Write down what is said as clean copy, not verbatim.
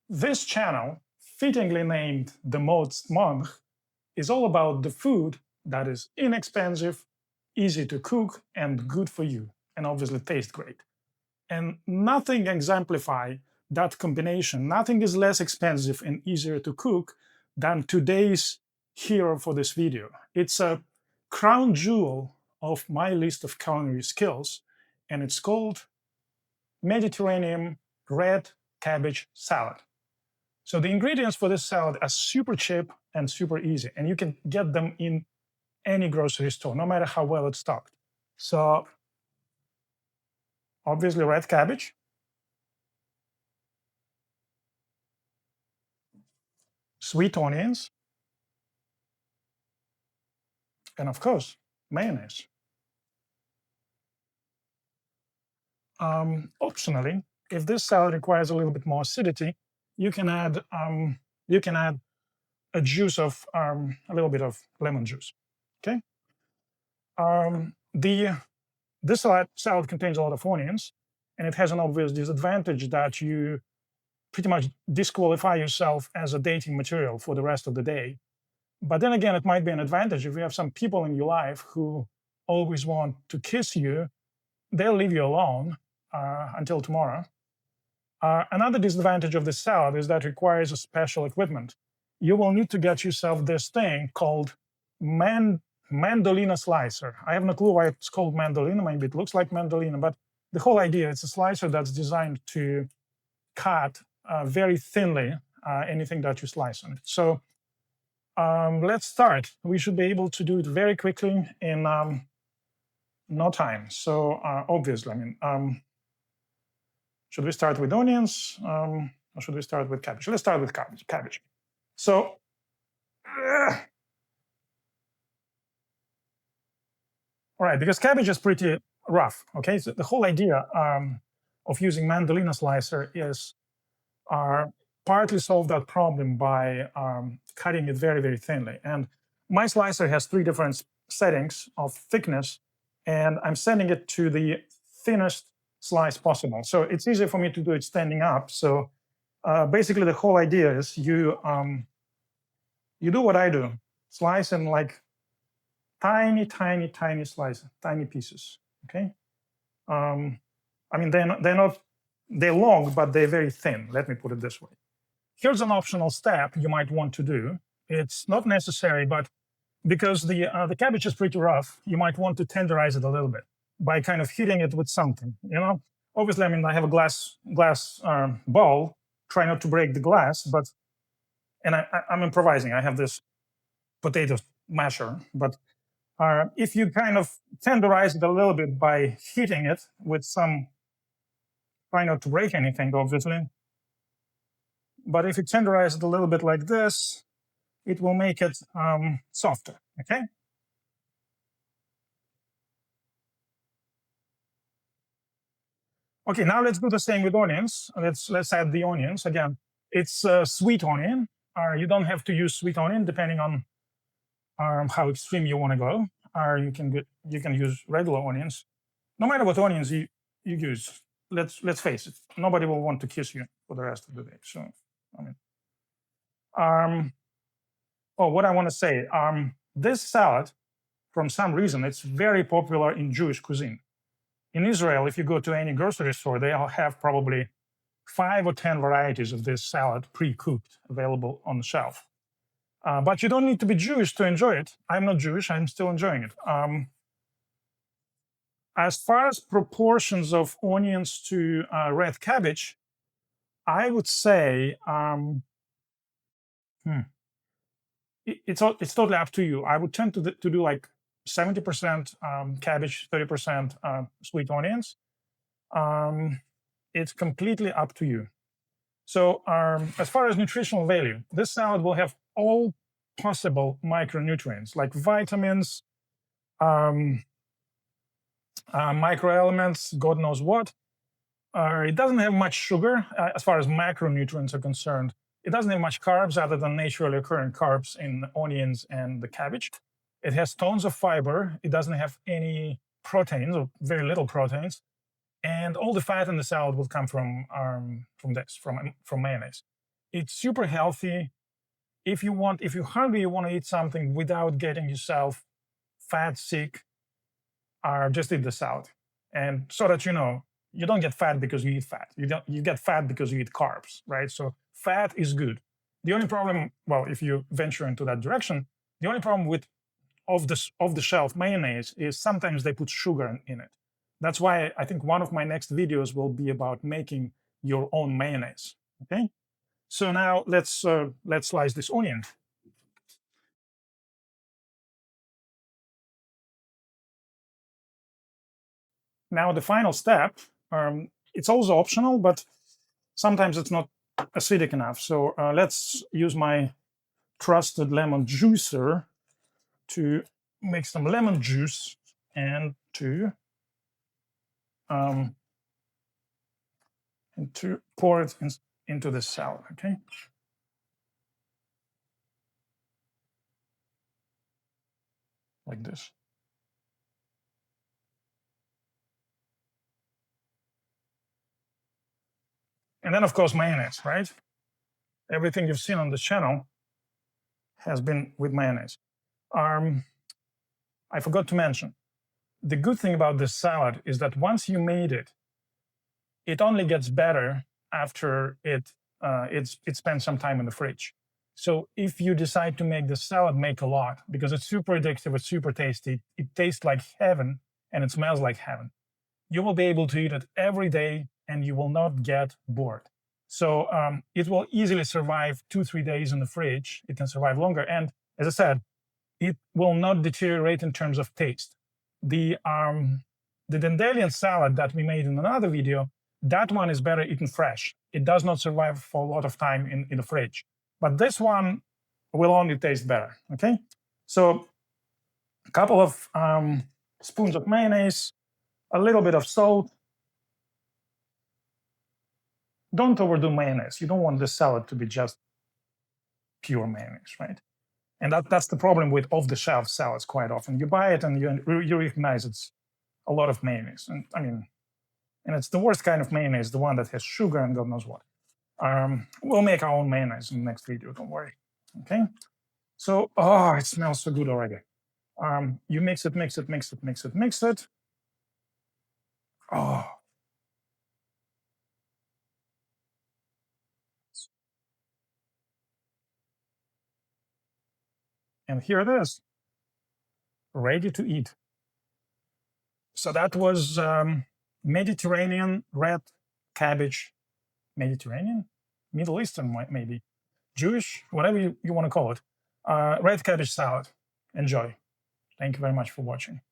This channel, fittingly named The Most Monk, is all about the food that is inexpensive, easy to cook, and good for you, and obviously taste great. And nothing exemplify that combination. Nothing is less expensive and easier to cook than today's hero for this video. It's a crown jewel of my list of culinary skills, and it's called Mediterranean red cabbage salad. So the ingredients for this salad are super cheap and super easy, and you can get them in any grocery store, no matter how well it's stocked. So obviously red cabbage, sweet onions, and of course, mayonnaise. Optionally, if this salad requires a little bit more acidity, you can add a juice of a little bit of lemon juice. Okay. This salad contains a lot of onions, and it has an obvious disadvantage that you pretty much disqualify yourself as a dating material for the rest of the day. But then again, it might be an advantage if you have some people in your life who always want to kiss you. They'll leave you alone until tomorrow. Another disadvantage of this salad is that it requires a special equipment. You will need to get yourself this thing called mandolina slicer. I have no clue why it's called mandolina. Maybe it looks like mandolina, but the whole idea, it's a slicer that's designed to cut very thinly anything that you slice on it. So let's start. We should be able to do it very quickly in no time. So obviously, should we start with onions or should we start with cabbage? Let's start with cabbage. So all right, because cabbage is pretty rough. Okay, so the whole idea of using mandolina slicer is partly solve that problem by cutting it very, very thinly. And my slicer has 3 different settings of thickness, and I'm setting it to the thinnest slice possible. So it's easier for me to do it standing up. So basically, the whole idea is you do what I do, slice in like tiny, tiny, tiny slices, tiny pieces. Okay. They're long, but they're very thin. Let me put it this way. Here's an optional step you might want to do. It's not necessary, but because the cabbage is pretty rough, you might want to tenderize it a little bit by kind of hitting it with something. Obviously, I have a glass bowl. Try not to break the glass, and I'm improvising. I have this potato masher, but if you kind of tenderize it a little bit by hitting it with some, try not to break anything, obviously. But if you tenderize it a little bit like this, it will make it softer, okay? Okay, now let's do the same with onions. Let's add the onions. Again, it's sweet onion. You don't have to use sweet onion depending on how extreme you want to go. You can use regular onions. No matter what onions you use, let's face it, nobody will want to kiss you for the rest of the day. So, what I want to say, this salad, from some reason, it's very popular in Jewish cuisine. In Israel, if you go to any grocery store, they all have probably 5 or 10 varieties of this salad pre-cooked available on the shelf. But you don't need to be Jewish to enjoy it. I'm not Jewish, I'm still enjoying it. As far as proportions of onions to red cabbage, I would say it's totally up to you. I would tend to do like 70% cabbage, 30% sweet onions. It's completely up to you. So as far as nutritional value, this salad will have all possible micronutrients like vitamins, microelements, God knows what. It doesn't have much sugar as far as macronutrients are concerned. It doesn't have much carbs other than naturally occurring carbs in onions and the cabbage. It has tons of fiber. It doesn't have any proteins or very little proteins. And all the fat in the salad will come from mayonnaise. It's super healthy. If you're hungry, you want to eat something without getting yourself fat, sick, just eat the salad. And so that you don't get fat because you eat fat. You get fat because you eat carbs, right? So fat is good. The only problem, well, if you venture into that direction, the only problem with off the shelf mayonnaise is sometimes they put sugar in it. That's why I think one of my next videos will be about making your own mayonnaise. Okay. So now let's slice this onion. Now the final step, it's also optional, but sometimes it's not acidic enough. So let's use my trusted lemon juicer to make some lemon juice and to pour it into the salad. Okay. Like this. And then, of course, mayonnaise, right? Everything you've seen on the channel has been with mayonnaise. I forgot to mention, the good thing about this salad is that once you made it, it only gets better after it spent some time in the fridge. So if you decide to make the salad, make a lot, because it's super addictive, it's super tasty, it tastes like heaven, and it smells like heaven. You will be able to eat it every day, and you will not get bored. So it will easily survive 2-3 days in the fridge. It can survive longer. And as I said, it will not deteriorate in terms of taste. The dandelion salad that we made in another video, that one is better eaten fresh. It does not survive for a lot of time in the fridge. But this one will only taste better, okay? So a couple of spoons of mayonnaise, a little bit of salt. Don't overdo mayonnaise. You don't want the salad to be just pure mayonnaise, right? And that's the problem with off-the-shelf salads quite often. You buy it and you recognize it's a lot of mayonnaise. And I mean, and it's the worst kind of mayonnaise, the one that has sugar and God knows what. We'll make our own mayonnaise in the next video, don't worry. Okay? So, oh, it smells so good already. You mix it, mix it, mix it, mix it, mix it. Oh. And here it is, ready to eat. So that was Mediterranean red cabbage. Mediterranean? Middle Eastern, maybe. Jewish, whatever you want to call it. Red cabbage salad. Enjoy. Thank you very much for watching.